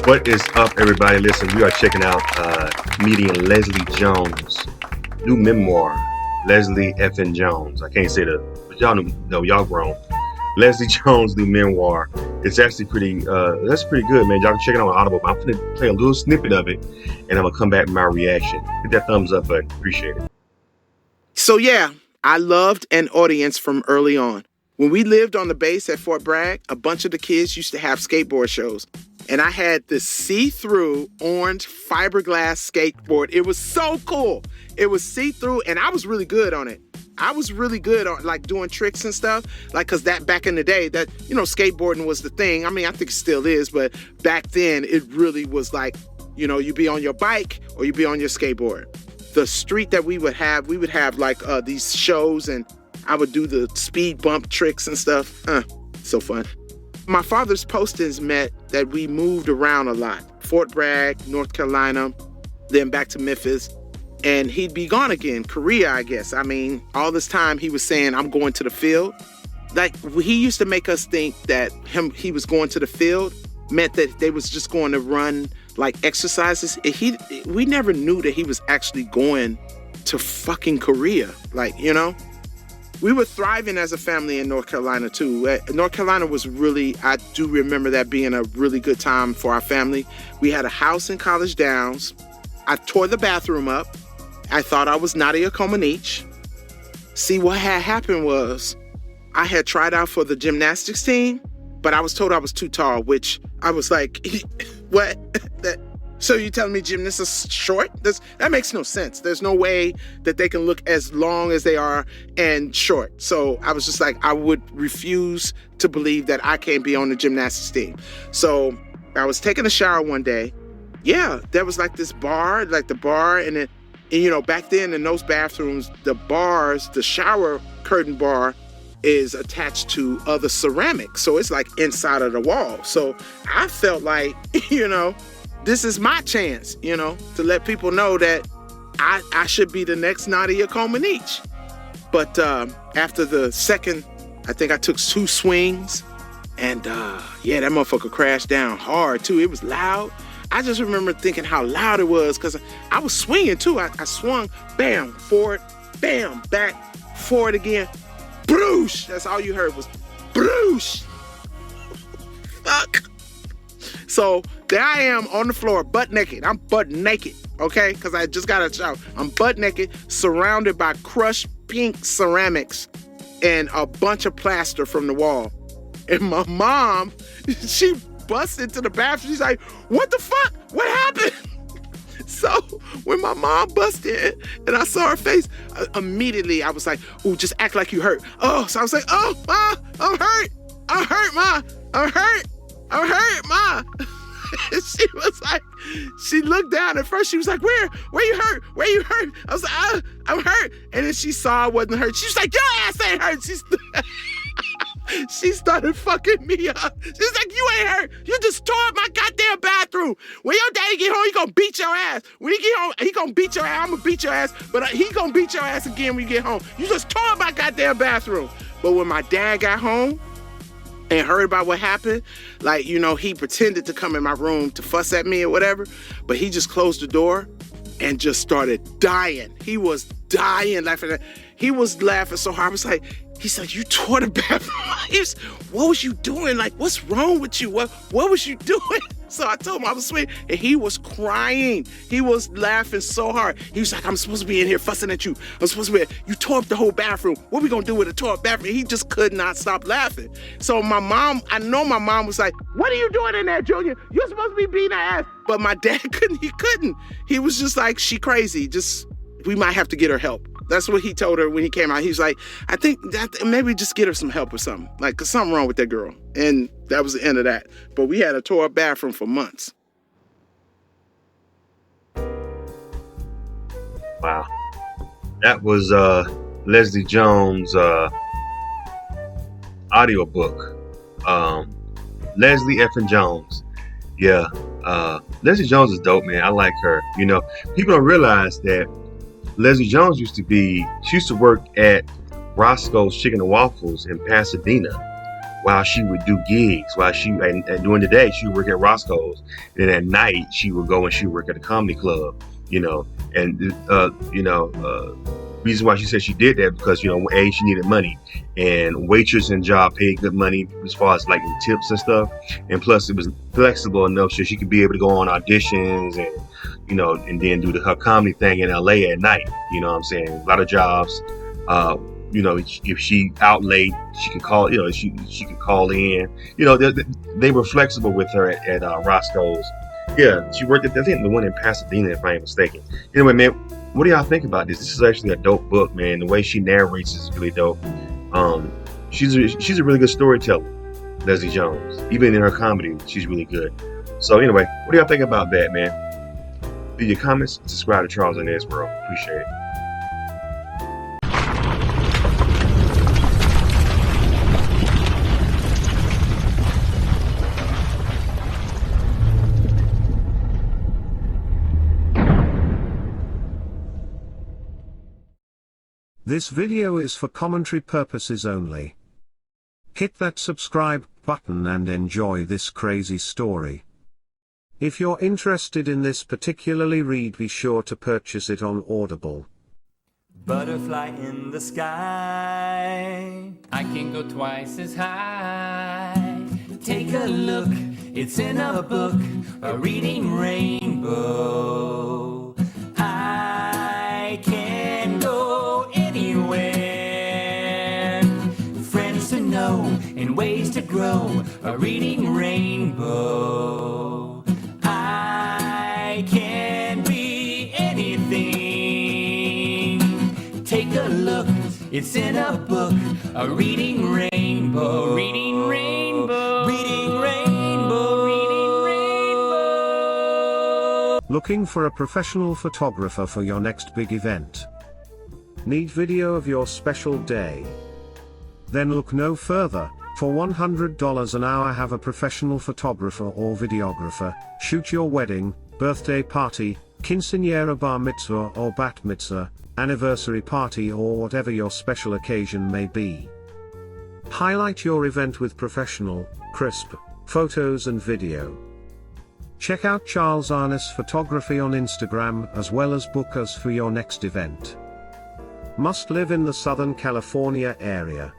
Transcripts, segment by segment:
What is up, everybody? Listen, we are checking out comedian Leslie Jones' new memoir, Leslie Effin Jones. I can't say but y'all know y'all grown. Leslie Jones' new memoir. It's actually that's pretty good, man. Y'all can check it out on Audible. I'm going to play a little snippet of it, and I'm going to come back with my reaction. Hit that thumbs up button. Appreciate it. So yeah, I loved an audience from early on. When we lived on the base at Fort Bragg, a bunch of the kids used to have skateboard shows. And I had this see-through orange fiberglass skateboard. It was so cool. It was see-through, and I was really good on it. I was really good on like doing tricks and stuff. Like, cause that back in the day, that, you know, skateboarding was the thing. I mean, I think it still is, but back then it really was like, you know, you'd be on your bike or you'd be on your skateboard. The street that we would have like these shows, and I would do the speed bump tricks and stuff. So fun. My father's postings meant that we moved around a lot. Fort Bragg, North Carolina, then back to Memphis. And he'd be gone again, Korea, I guess. I mean, all this time he was saying, I'm going to the field. Like, he used to make us think that he was going to the field meant that they was just going to run like exercises. We never knew that he was actually going to fucking Korea. Like, you know? We were thriving as a family in North Carolina, too. North Carolina was really, I do remember that being a really good time for our family. We had a house in College Downs. I tore the bathroom up. I thought I was Nadia Comaneci. See, what had happened was I had tried out for the gymnastics team, but I was told I was too tall, which I was like, what? So you telling me gymnasts are short? That makes no sense. There's no way that they can look as long as they are and short. So I was just like, I would refuse to believe that I can't be on the gymnastics team. So I was taking a shower one day. Yeah, there was like this bar, and you know, back then in those bathrooms, the shower curtain bar is attached to other ceramics. So it's like inside of the wall. So I felt like, you know, this is my chance, you know, to let people know that I should be the next Nadia Comaneci. But after the second, I think I took 2 swings, and yeah, that motherfucker crashed down hard too. It was loud. I just remember thinking how loud it was because I was swinging too. I swung, bam, forward, bam, back, forward again, broosh. That's all you heard was broosh. Fuck. So there I am on the floor, butt naked. I'm butt naked, okay? Because I just got a shower. I'm butt naked, surrounded by crushed pink ceramics and a bunch of plaster from the wall. And my mom, she busts into the bathroom. She's like, what the fuck? What happened? So when my mom busted in and I saw her face, immediately I was like, ooh, just act like you hurt. Oh, so I was like, oh, Ma, I'm hurt. I'm hurt, Ma. I'm hurt. I'm hurt, Ma. She was like, she looked down. At first she was like, where you hurt? Where you hurt? I was like, I'm hurt. And then she saw I wasn't hurt. She was like, your ass ain't hurt. She started fucking me up. She was like, you ain't hurt. You just tore up my goddamn bathroom. When your daddy get home, he gonna beat your ass. When he get home, he gonna beat your ass. I'm gonna beat your ass, but he gonna beat your ass again when you get home. You just tore up my goddamn bathroom. But when my dad got home and heard about what happened, like, you know, he pretended to come in my room to fuss at me or whatever, but he just closed the door and just started dying. He was dying, laughing. He was laughing so hard. I was like, he's like, you tore the bathroom. What was you doing? Like, what's wrong with you? What was you doing? So I told him I was swinging, and he was crying. He was laughing so hard. He was like, I'm supposed to be in here fussing at you. I'm supposed to be, you tore up the whole bathroom. What we gonna do with a tore up bathroom? He just could not stop laughing. So my mom, I know my mom was like, what are you doing in there, Junior? You're supposed to be beating her ass. But my dad couldn't. He was just like, she crazy. We might have to get her help. That's what he told her when he came out. He was like, I think that maybe just get her some help or something. Like, 'cause something wrong with that girl. And that was the end of that. But we had a tore up bathroom for months. Wow. That was Leslie Jones' audiobook. Leslie Effin Jones. Yeah. Leslie Jones is dope, man. I like her. You know, people don't realize that Leslie Jones used to work at Roscoe's Chicken and Waffles in Pasadena. while she would do gigs, and during the day she would work at Roscoe's, and at night she would go and she would work at a comedy club, and reason why she said she did that because A, she needed money, and waitress and job paid good money as far as like the tips and stuff, and plus it was flexible enough so she could be able to go on auditions and then do her comedy thing in LA at night. You know what I'm saying? A lot of jobs, if she out late, she can call. She can call in. They were flexible with her at Roscoe's. Yeah, she worked at, I think, the one in Pasadena, if I ain't mistaken. Anyway, man, what do y'all think about this? This is actually a dope book, man. The way she narrates is really dope. She's a really good storyteller, Leslie Jones. Even in her comedy, she's really good. So anyway, what do y'all think about that, man? Leave your comments. Subscribe to Charles and Ed's World. Appreciate it. This video is for commentary purposes only. Hit that subscribe button and enjoy this crazy story. If you're interested in this particularly read, be sure to purchase it on Audible. Butterfly in the sky, I can go twice as high. take a look, it's in a book, a reading rainbow. I can go anywhere, friends to know and ways to grow, a reading rainbow. I can be anything. Take a look, it's in a book, a reading rainbow. Reading rainbow. Reading rainbow. Reading rainbow. Looking for a professional photographer for your next big event? Need video of your special day? Then look no further. For $100 an hour, have a professional photographer or videographer shoot your wedding, birthday party, quinceañera, bar mitzvah or bat mitzvah, anniversary party, or whatever your special occasion may be. Highlight your event with professional, crisp photos and video. Check out Charles Arness Photography on Instagram, as well as book us for your next event. Must live in the Southern California area.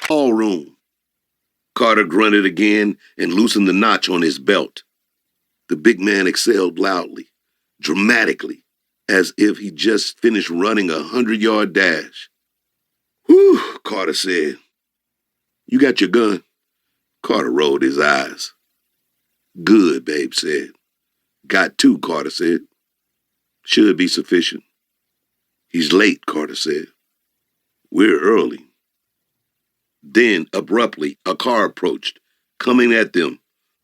All room. Carter grunted again and loosened the notch on his belt. The big man exhaled loudly, dramatically, as if he just finished running a 100-yard dash. Whew, Carter said. You got your gun? Carter rolled his eyes. Good, Babe said. Got two, Carter said. Should be sufficient. He's late, Carter said. We're early. Then, abruptly, a car approached, coming at them,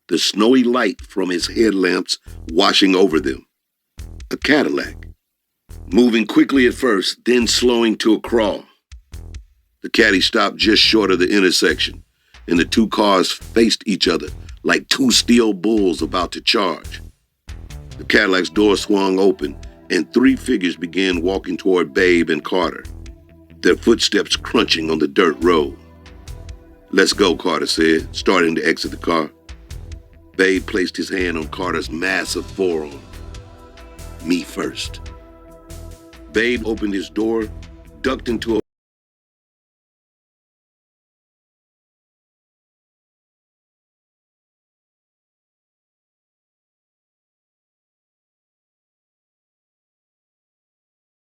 the snowy light from his headlamps washing over them. A Cadillac, moving quickly at first, then slowing to a crawl. The caddy stopped just short of the intersection, and the two cars faced each other like two steel bulls about to charge. The Cadillac's door swung open, and three figures began walking toward Babe and Carter, their footsteps crunching on the dirt road. Let's go, Carter said, starting to exit the car. Babe placed his hand on Carter's massive forearm. Me first. Babe opened his door, ducked into a